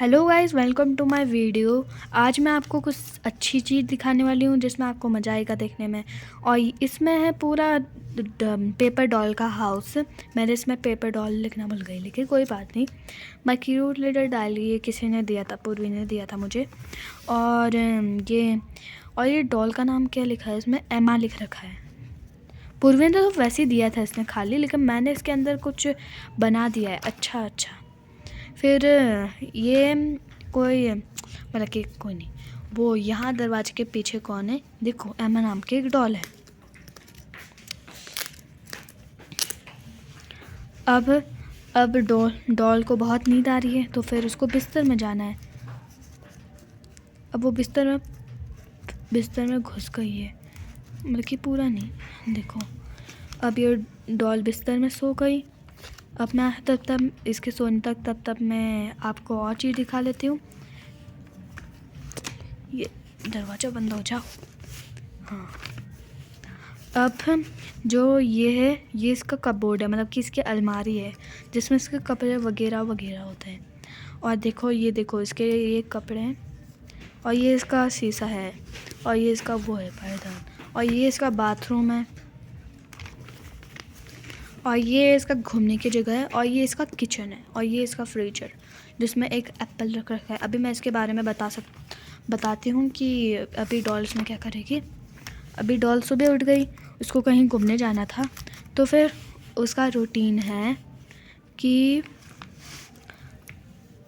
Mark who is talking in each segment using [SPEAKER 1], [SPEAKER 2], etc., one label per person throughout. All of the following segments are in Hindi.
[SPEAKER 1] Hello guys, welcome to my video. आज मैं आपको कुछ अच्छी चीज़ दिखाने वाली हूँ जिसमें आपको मज़ा आएगा देखने में। और इसमें है पूरा पेपर डॉल का हाउस। मैंने इसमें पेपर डॉल लिखना भूल गई, लेकिन कोई बात नहीं। मैं क्यूट लिटिल डाली, ये किसी ने दिया था, पूर्वी ने दिया था मुझे। और ये डॉल का नाम क्या लिखा है इसमें? एमा लिख रखा है। पूर्वी ने तो वैसे ही दिया था इसने खाली, लेकिन मैंने इसके अंदर कुछ बना दिया है। अच्छा। फिर ये कोई मतलब कि कोई नहीं, वो यहाँ दरवाजे के पीछे कौन है? देखो, एमा नाम की एक डॉल है। अब डॉल को बहुत नींद आ रही है, तो फिर उसको बिस्तर में जाना है। अब वो बिस्तर में घुस गई है, मतलब कि पूरा नहीं। देखो, अब ये डॉल बिस्तर में सो गई। अब मैं तब इसके सोने तक मैं आपको और चीज़ दिखा लेती हूँ। ये दरवाज़ा बंद हो जाओ। हाँ, अब जो ये है, ये इसका कपबोर्ड है, मतलब कि इसकी अलमारी है जिसमें इसके कपड़े वगैरह होते हैं। और देखो, ये देखो, इसके ये कपड़े हैं, और ये इसका शीशा है, और ये इसका वो है पायदान, और ये इसका बाथरूम है, और ये इसका घूमने की जगह है, और ये इसका किचन है, और ये इसका फ्रीजर जिसमें एक एप्पल रख रखा है। अभी मैं इसके बारे में बताती हूँ कि अभी डॉल इसमें क्या करेगी। अभी डॉल सुबह उठ गई, उसको कहीं घूमने जाना था, तो फिर उसका रूटीन है कि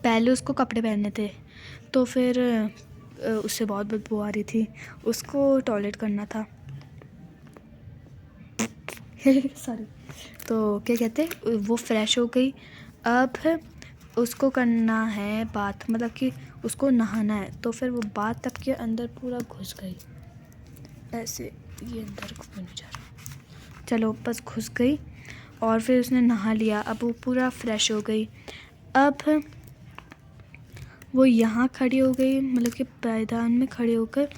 [SPEAKER 1] पहले उसको कपड़े पहनने थे, तो फिर उससे बहुत बदबू आ रही थी, उसको टॉयलेट करना था। सॉरी। तो क्या कहते, वो फ्रेश हो गई। अब उसको करना है बात, मतलब कि उसको नहाना है, तो फिर वो बाथ टब के अंदर पूरा घुस गई ऐसे। ये अंदर घूमने जा रहा, चलो बस घुस गई। और फिर उसने नहा लिया, अब वो पूरा फ्रेश हो गई। अब वो यहाँ खड़ी हो गई, मतलब कि पायदान में खड़े होकर,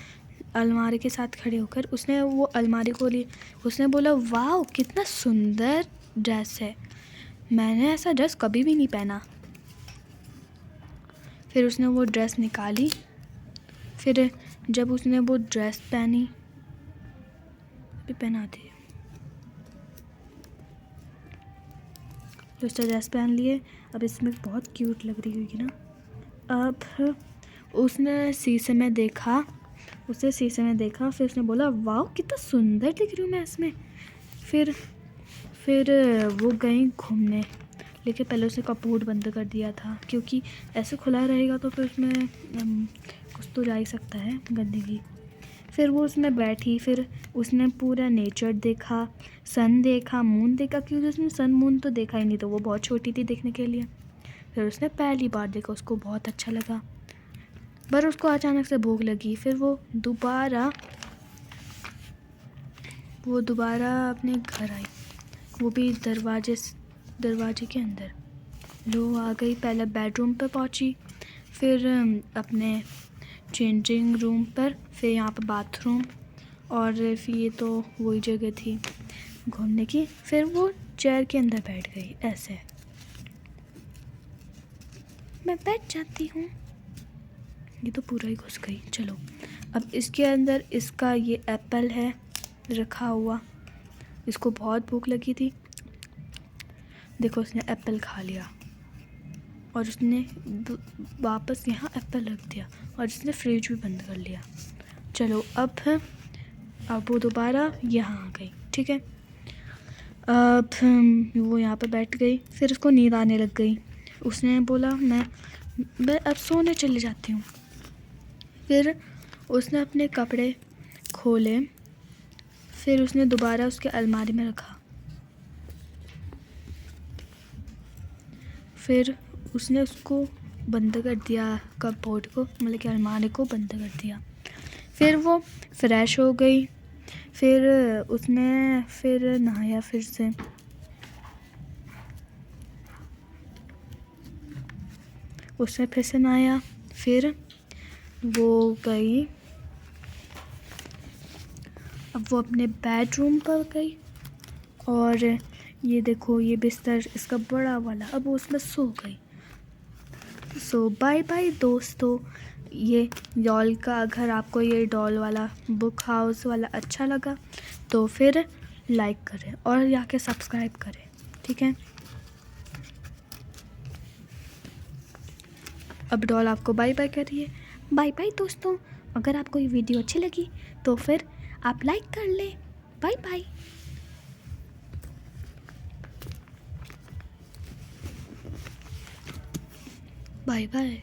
[SPEAKER 1] अलमारी के साथ खड़े होकर उसने वो अलमारी खोली। उसने बोला, वाह कितना सुंदर ड्रेस है, मैंने ऐसा ड्रेस कभी भी नहीं पहना। फिर उसने वो ड्रेस निकाली। फिर जब उसने वो ड्रेस पहनी, अभी पहनाती है, तो उसने ड्रेस पहन लिए। अब इसमें बहुत क्यूट लग रही होगी ना। अब उसने शीशे में देखा, फिर उसने बोला, वाह कितना सुंदर दिख रही हूँ मैं इसमें। फिर वो गई घूमने, लेकिन पहले उसने कपूट बंद कर दिया था, क्योंकि ऐसे खुला रहेगा तो फिर उसमें कुछ तो जा ही सकता है, गंदगी। फिर वो उसमें बैठी, फिर उसने पूरा नेचर देखा, सन देखा, मून देखा, क्योंकि उसने सन मून तो देखा ही नहीं, तो वो बहुत छोटी थी देखने के लिए। फिर उसने पहली बार देखा, उसको बहुत अच्छा लगा, पर उसको अचानक से भूख लगी। फिर वो दोबारा अपने घर आई, वो भी दरवाजे के अंदर। लो आ गई, पहले बेडरूम पर पहुंची, फिर अपने चेंजिंग रूम पर, फिर यहाँ पर बाथरूम, और फिर ये तो वही जगह थी घूमने की। फिर वो चेयर के अंदर बैठ गई ऐसे। मैं बैठ जाती हूँ, ये तो पूरा ही घुस गई। चलो, अब इसके अंदर इसका ये एप्पल है रखा हुआ, इसको बहुत भूख लगी थी। देखो, उसने एप्पल खा लिया, और उसने वापस यहाँ एप्पल रख दिया, और उसने फ्रिज भी बंद कर लिया। चलो, अब वो दोबारा यहाँ आ गई, ठीक है। अब वो यहाँ पर बैठ गई, फिर उसको नींद आने लग गई। उसने बोला, मैं अब सोने चले जाती हूँ। फिर उसने अपने कपड़े खोले, फिर उसने दोबारा उसके अलमारी में रखा। फिर उसने उसको बंद कर दिया, कपबोर्ड को, मतलब कि अलमारी को बंद कर दिया। फिर वो फ्रेश हो गई, फिर उसने नहाया, फिर से नहाया। फिर वो गई, अब वो अपने बेडरूम पर गई, और ये देखो, ये बिस्तर इसका बड़ा वाला, अब वो उसमें सो गई। सो बाय बाय दोस्तों। ये डॉल का, अगर आपको ये डॉल वाला बुक हाउस वाला अच्छा लगा तो फिर लाइक करें और जाके सब्सक्राइब करें, ठीक है। अब डॉल आपको बाय बाय कर रही है। बाय बाय दोस्तों। अगर आपको ये वीडियो अच्छी लगी तो फिर आप लाइक कर लें। Bye bye. Bye bye.